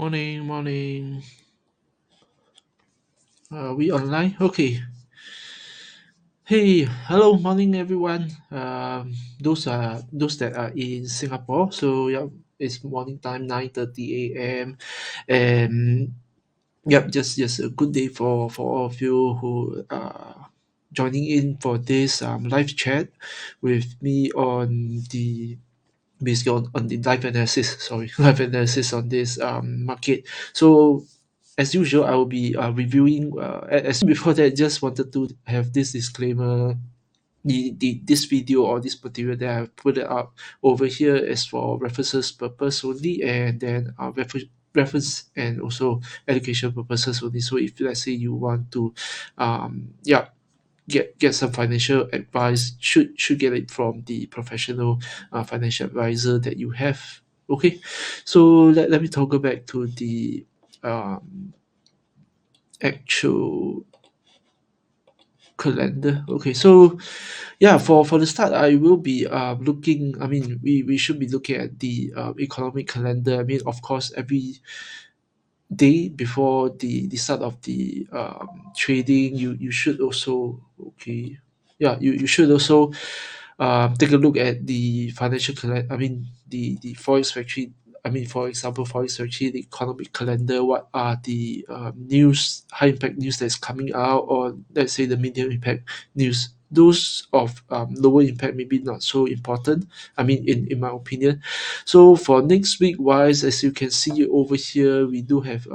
Morning, morning. We online? Okay. Hey, hello, morning, everyone. Those that are in Singapore. So yeah, it's morning time, 9:30 a.m. And yep, just a good day for all of you who are joining in for this live chat with me on the basically on the live analysis. Sorry, live analysis on this market. So as usual, I will be reviewing. As before that, just wanted to have this disclaimer. This video or this material that I've put it up over here is for references purpose only, and then reference and also education purposes only. So if let's say you want to, yeah, get some financial advice, should get it from the professional financial advisor that you have. Okay, so let me toggle back to the actual calendar. Okay, so yeah, for the start, I will be looking. I mean, we should be looking at the economic calendar. I mean, of course, every day before the start of the trading, you should also okay. Yeah, you should also take a look at the financial calendar. I mean, the forex factory. I mean, for example, forex factory, the economic calendar. What are the news, high impact news that's coming out, or let's say the medium impact news. Those of lower impact maybe not so important. I mean, in my opinion. So for next week wise, as you can see over here, we do have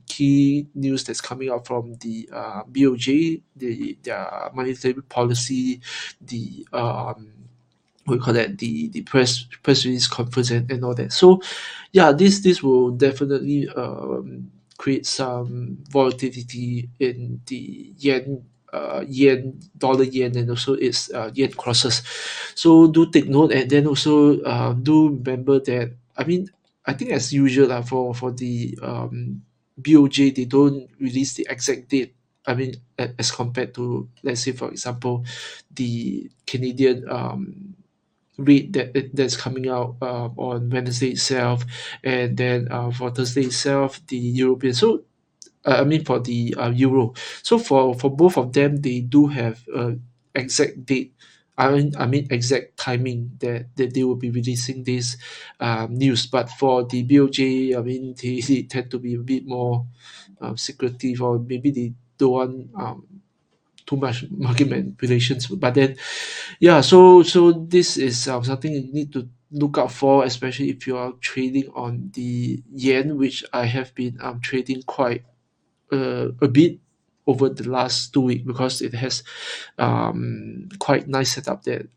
key news that's coming out from the BOJ, their monetary policy, the what we call that, the press release conference and all that. So yeah, this will definitely create some volatility in the yen, dollar yen, and also its yen crosses. So do take note, and then also do remember that. I mean, I think as usual for the BOJ, they don't release the exact date. I mean, as compared to, let's say, for example, the Canadian rate that's coming out on Wednesday itself, and then for Thursday itself, the European. So I mean for the euro. So for both of them, they do have exact date. I mean exact timing that they will be releasing this news. But for the BOJ, I mean they tend to be a bit more secretive, or maybe they don't want too much market manipulations. But then yeah, so this is something you need to look out for, especially if you are trading on the yen, which I have been trading quite a bit over the last 2 weeks, because it has quite nice setup that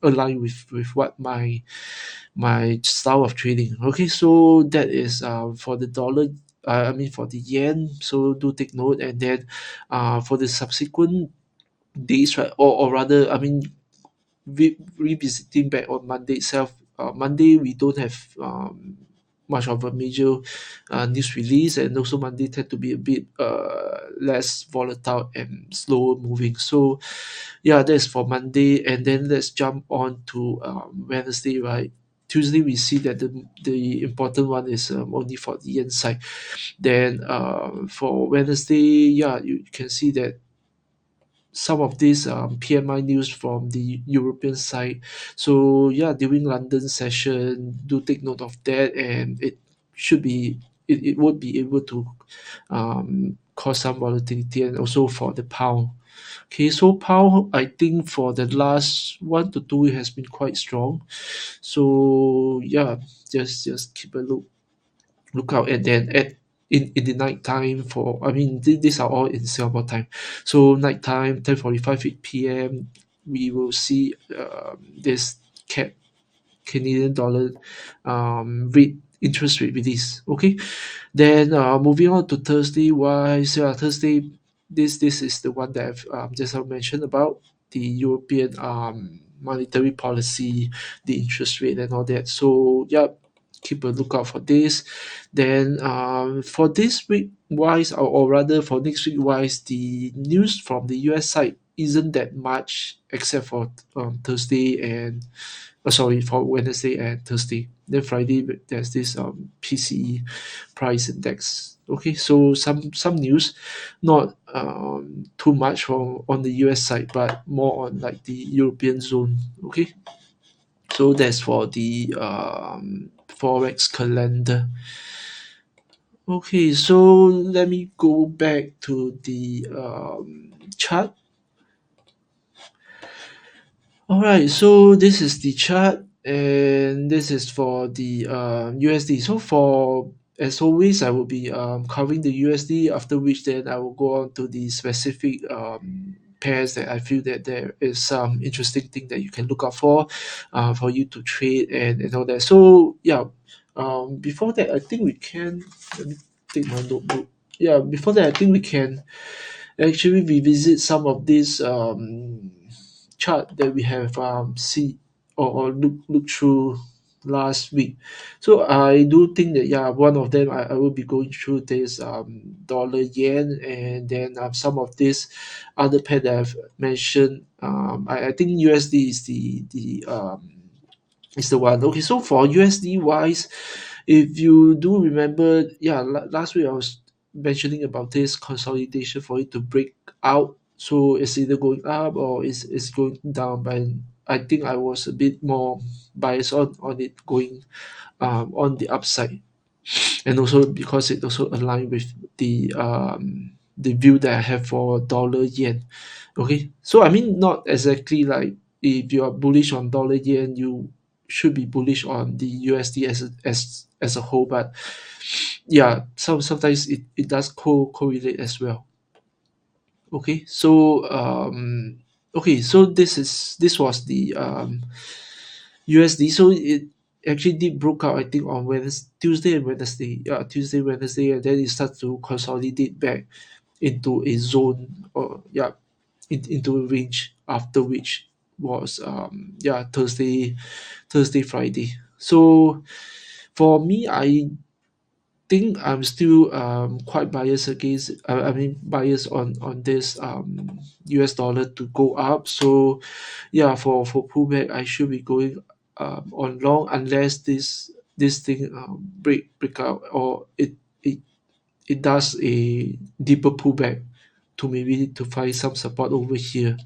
align with what my style of trading. Okay, so that is for the dollar. I mean for the yen. So do take note, and then for the subsequent days, right? Or rather, I mean, revisiting back on Monday itself. Monday we don't have much of a major news release, and also Monday tend to be a bit less volatile and slower moving. So yeah, that's for Monday, and then let's jump on to Wednesday, right? Tuesday we see that the important one is only for the yen side. Then for Wednesday, yeah, you can see that some of these PMI news from the European side. So yeah, during London session, do take note of that, and it would be able to cause some volatility, and also for the pound. Okay, so pound, I think for the last 1 to 2 has been quite strong. So yeah, just keep a lookout, and then in the night time, for I mean these are all in Singapore time. So nighttime 10:45 p.m. we will see this cap Canadian dollar rate interest rate release. Okay, then moving on to Thursday wise. Thursday, this is the one that I've just now mentioned about the European monetary policy, the interest rate and all that. So yeah, keep a lookout for this. Then for this week wise, or rather for next week wise, the news from the US side isn't that much, except for Thursday and sorry, for Wednesday and Thursday. then Friday there's this PCE price index. Okay, so some news, not too much from on the US side, but more on like the European zone. Okay, so that's for the forex calendar. Okay, so let me go back to the chart. All right, so this is the chart, and this is for the USD. So for as always, I will be covering the USD. After which, then I will go on to the specific pairs that I feel that there is some interesting thing that you can look out for you to trade and all that. So yeah, before that, I think we can let me take my notebook. Yeah, before that, I think we can actually revisit some of these chart that we have see or look through last week. So I do think that yeah, one of them I will be going through this dollar yen, and then some of this other pair that I've mentioned. I think USD is the one. Okay, so for USD wise, if you do remember, yeah, last week I was mentioning about this consolidation for it to break out. So it's either going up or it's going down. But I think I was a bit more biased on it going on the upside, and also because it also aligned with the view that I have for dollar yen. Okay, so I mean not exactly like if you are bullish on dollar yen, you should be bullish on the USD as a whole, but yeah, sometimes it does correlate as well. Okay, so this was the USD. So it actually did broke out, I think, on Wednesday, Tuesday and Wednesday. Yeah, Tuesday, Wednesday, and then it starts to consolidate back into a zone, or yeah, into a range. After which was yeah, Thursday, Friday. So for me, I think I'm still quite biased against. I mean biased on this US dollar to go up. So yeah, for pullback, I should be going on long unless this thing break out, or it it does a deeper pullback to maybe to find some support over here.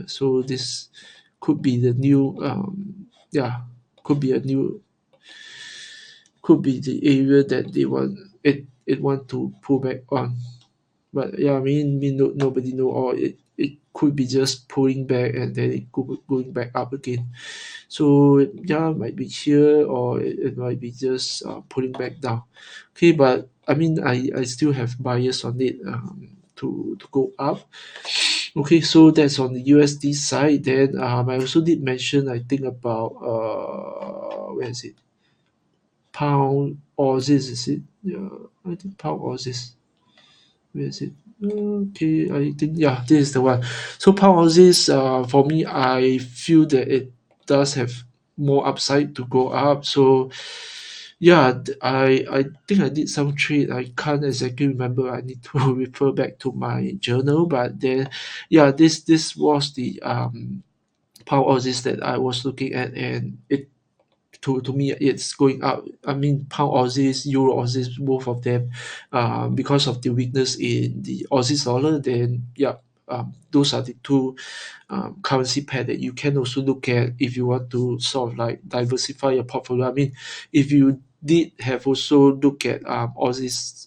So this could be the new yeah, could be a new could be the area that it want to pull back on. But yeah, I mean nobody know, or it could be just pulling back and then it could be going back up again. So yeah, it might be here, or it might be just pulling back down. Okay, but I mean I still have bias on it to go up. Okay, so that's on the USD side. Then I also did mention, I think, about where is it? Pound Aussies, is it? Yeah, I think Pound Aussies. Where is it? Okay, I think yeah, this is the one. So Pound Aussies, for me, I feel that it does have more upside to go up. So yeah, I think I did some trade. I can't exactly remember. I need to refer back to my journal. But then, yeah, this was the Pound Aussies that I was looking at, and it to me it's going up. I mean pound Aussies, Euro Aussies, both of them, because of the weakness in the Aussie dollar. Then yeah, those are the two currency pair that you can also look at if you want to sort of like diversify your portfolio. I mean, if you did have also look at Aussie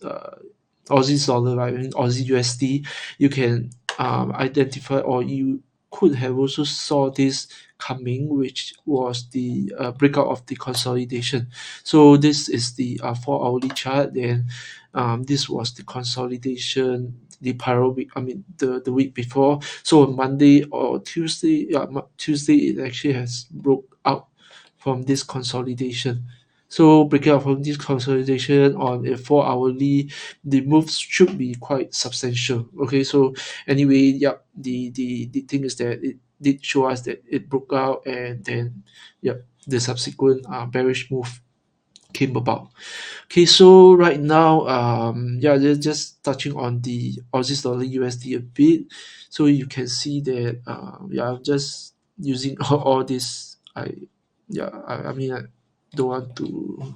dollar, right? I mean, Aussie USD, you can identify, or you could have also saw this coming, which was the breakout of the consolidation. So this is the 4 hourly chart. Then this was the consolidation the prior week. I mean the week before. So on Monday or Tuesday, yeah, Tuesday it actually has broke out from this consolidation. So breaking out from this consolidation on a 4 hourly, the moves should be quite substantial. Okay, so anyway, yeah, the thing is that it did show us that it broke out, and then yeah, the subsequent bearish move came about. Okay, so right now, yeah, just touching on the Aussie dollar USD a bit. So you can see that, yeah, I'm just using all this. Yeah, I mean, I don't want to.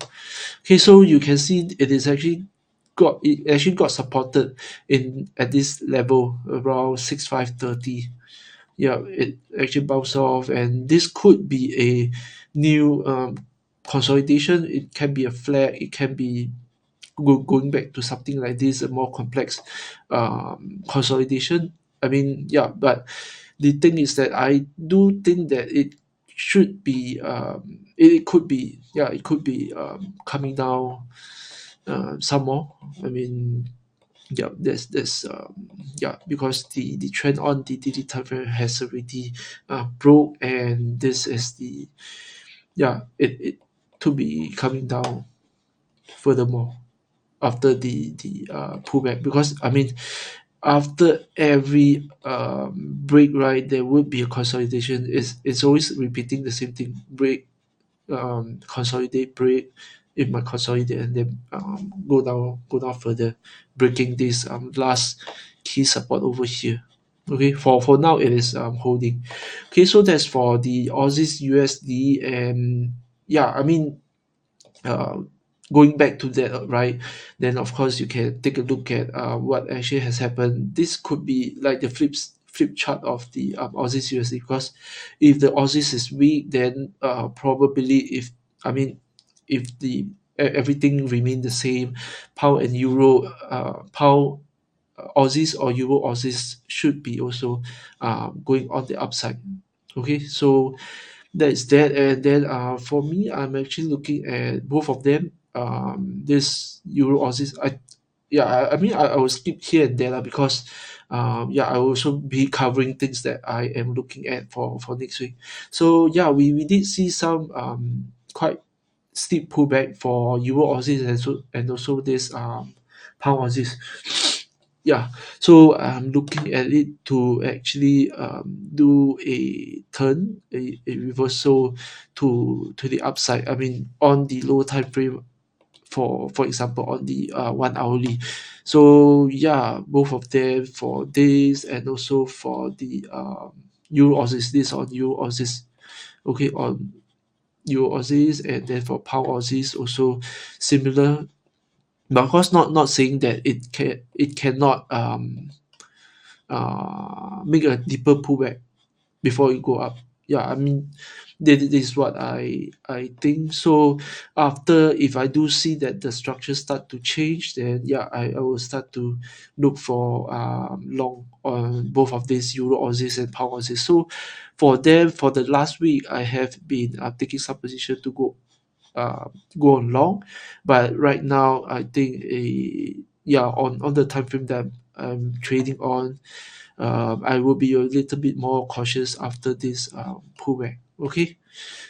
Okay, so you can see it actually got supported in at this level around 6530. Yeah, it actually bounced off, and this could be a new consolidation. It can be a flag. It can be going back to something like this, a more complex consolidation. I mean, yeah, but the thing is that I do think that it should be it could be, yeah, it could be coming down some more. I mean, yeah, there's yeah, because the trend on the daily time frame has already broke, and this is the, yeah, it to be coming down furthermore after the pullback. Because I mean, after every break, right, there would be a consolidation. It's always repeating the same thing: break, consolidate, break. It might consolidate and then go down further, breaking this last key support over here. Okay, for now it is holding. Okay, so that's for the Aussies USD. And yeah, I mean, uh, going back to that, right, then of course you can take a look at what actually has happened. This could be like the flip chart of the Aussies USD. Because if the Aussies is weak, then probably, if I mean, if everything remain the same, pound and euro, pound Aussies or euro Aussies should be also going on the upside. Okay, so that's that. And then for me, I'm actually looking at both of them. This Euro Aussies, I mean, I will skip here and there lah, because yeah, I will also be covering things that I am looking at for next week. So yeah, we did see some quite steep pullback for Euro Aussies, and also this pound Aussies. Yeah, so I'm looking at it to actually do a turn, a reversal to the upside. I mean, on the lower time frame, for example, on the 1 hourly. So yeah, both of them for this, and also for the Euro Aussies. This on Euro Aussies. Okay, on Euro Aussies, and then for pound Aussies also similar. But of course, not saying that it cannot make a deeper pullback before it go up. Yeah, I mean, this is what I think. So after, if I do see that the structure start to change, then yeah, I will start to look for long on both of these Euro Aussies and Pound Aussies. So for them, for the last week, I have been taking some position to uh, go on long. But right now, I think yeah, on the time frame that I'm trading on, I will be a little bit more cautious after this pullback. Okay,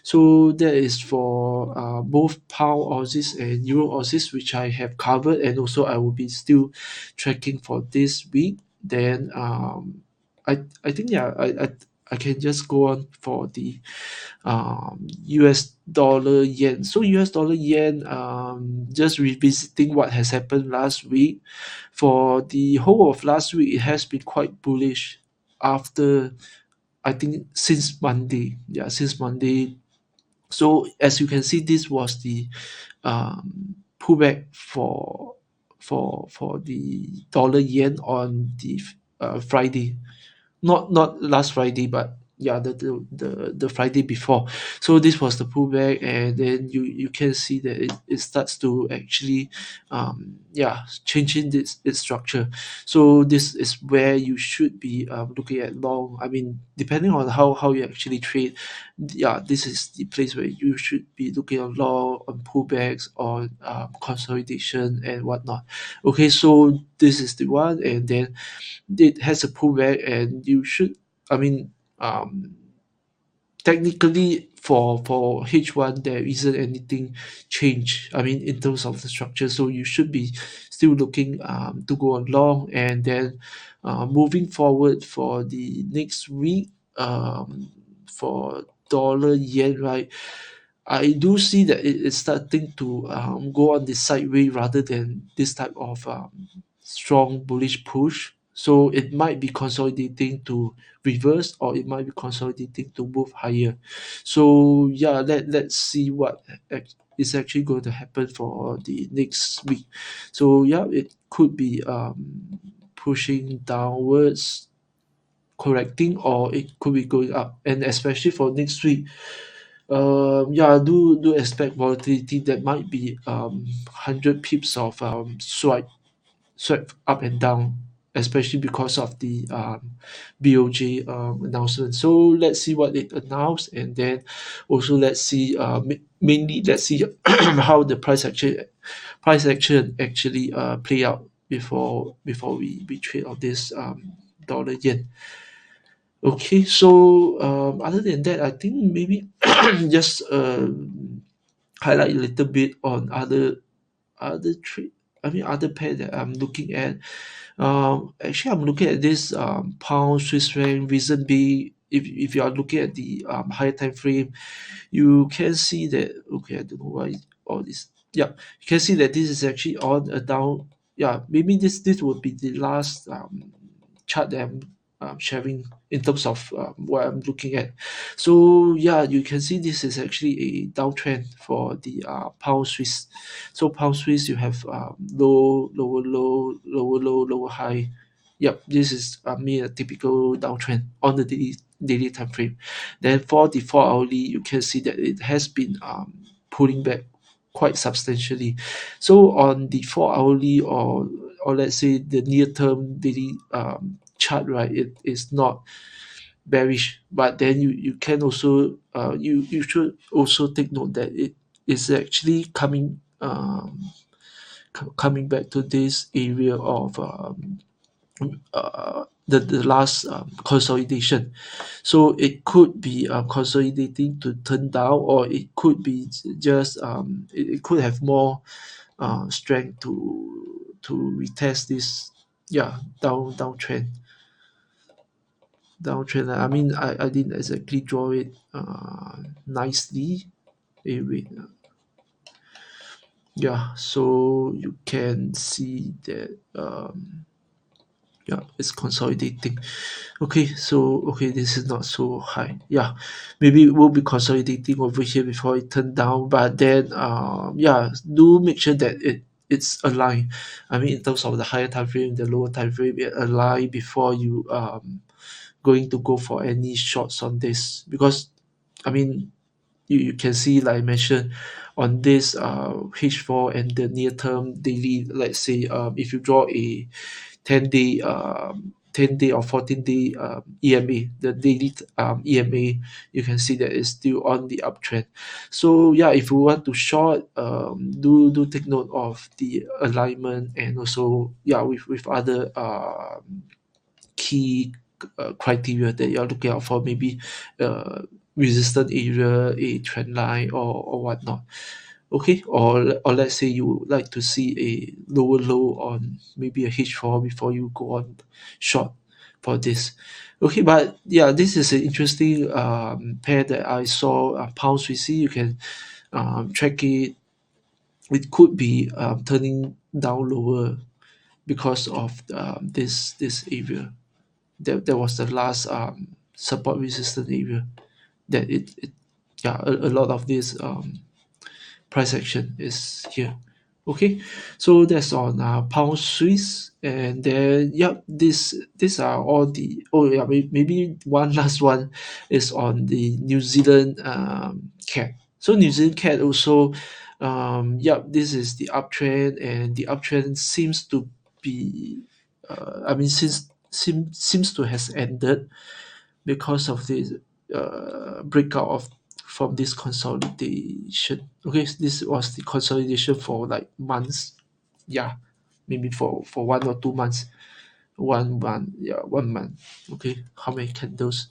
so that is for both pound Aussies and Euro Aussies, which I have covered, and also I will be still tracking for this week. Then I think, yeah, I can just go on for the US dollar yen. So US dollar yen, just revisiting what has happened last week. For the whole of last week, it has been quite bullish after, I think, since Monday. Yeah, since Monday. So as you can see, this was the pullback for the dollar yen on the Friday, not last Friday, but yeah, the Friday before. So this was the pullback, and then you can see that it starts to actually yeah, changing its structure. So this is where you should be looking at long. I mean, depending on how you actually trade, yeah, this is the place where you should be looking at long, on pullbacks, on consolidation and whatnot. Okay, so this is the one. And then it has a pullback, and you should, I mean, technically for H1 there isn't anything change, I mean, in terms of the structure. So you should be still looking to go along. And then moving forward for the next week, for dollar yen, right, I do see that it is starting to go on the sideway rather than this type of strong bullish push. So it might be consolidating to reverse, or it might be consolidating to move higher. So yeah, let's see what is actually going to happen for the next week. So yeah, it could be pushing downwards, correcting, or it could be going up. And especially for next week, yeah, do expect volatility that might be 100 pips of swept up and down, especially because of the BOJ announcement. So let's see what it announced, and then also let's see, mainly let's see how the price action actually play out before we trade on this dollar yen. Okay, so other than that, I think maybe just highlight a little bit on other trade. I mean, other pair that I'm looking at. Actually, I'm looking at this pound Swiss franc. Reason being, if you are looking at the higher time frame, you can see that. Okay, I don't know why all this. Yeah, you can see that this is actually on a down. Yeah, maybe this would be the last chart that I'm sharing in terms of what I'm looking at. So yeah, you can see this is actually a downtrend for the pound Swiss. So pound Swiss, you have low, lower low, lower low, lower high. Yep, this is me a typical downtrend on the daily time frame. Then for the 4 hourly, you can see that it has been pulling back quite substantially. So on the 4 hourly, or let's say the near term daily chart, right, it is not bearish, but then you can also you should also take note that it is actually coming back to this area of the last consolidation. So it could be consolidating to turn down, or it could be just it could have more strength to retest this, yeah, downtrend. I mean, I didn't exactly draw it nicely. Wait. Yeah, so you can see that yeah, it's consolidating. Okay, so okay, this is not so high. Yeah, maybe it will be consolidating over here before it turn down. But then yeah, do make sure that it's aligned. I mean, in terms of the higher time frame, the lower time frame, it align before you going to go for any shots on this. Because I mean, you can see, like I mentioned, on this H4 and the near term daily, let's say if you draw a 10 day or 14-day EMA, the daily EMA, you can see that it's still on the uptrend. So yeah, if you want to short, do take note of the alignment, and also yeah, with other key criteria that you're looking out for, maybe uh, resistant area, a trend line, or whatnot. Okay, or let's say you would like to see a lower low on maybe a H4 before you go on short for this. Okay, but yeah, this is an interesting pair that I saw. Pound Swiss, you can track it. It could be turning down lower because of this area. That was the last support resistant area that it yeah, a lot of this price action is here. Okay, so that's on pound Swiss, and then yep, these are all the, oh yeah, maybe one last one is on the New Zealand CAD. So New Zealand CAD also, yep, this is the uptrend, and the uptrend seems to be I mean, seems to has ended because of this breakout of from this consolidation. Okay, this was the consolidation for like months. Yeah, maybe for 1 or 2 months. 1 month, yeah, 1 month. Okay, how many candles?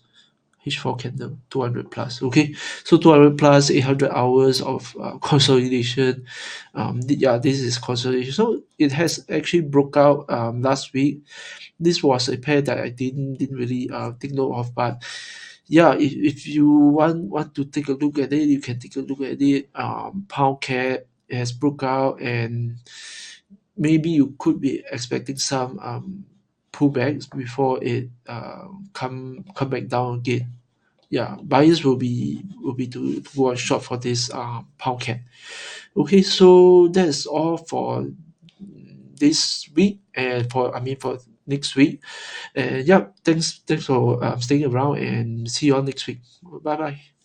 H4 candle, 200 plus. Okay, so 200 plus 800 hours of consolidation. Yeah, this is consolidation. So it has actually broke out last week. This was a pair that I didn't really take note of, but yeah, if you want to take a look at it, you can take a look at it. Pound cat has broke out, and maybe you could be expecting some pull back before it come back down again. Yeah, buyers will be to go on short for this pound cat. Okay, so that's all for this week and for next week. And yeah, thanks for staying around and see you all next week. Bye bye.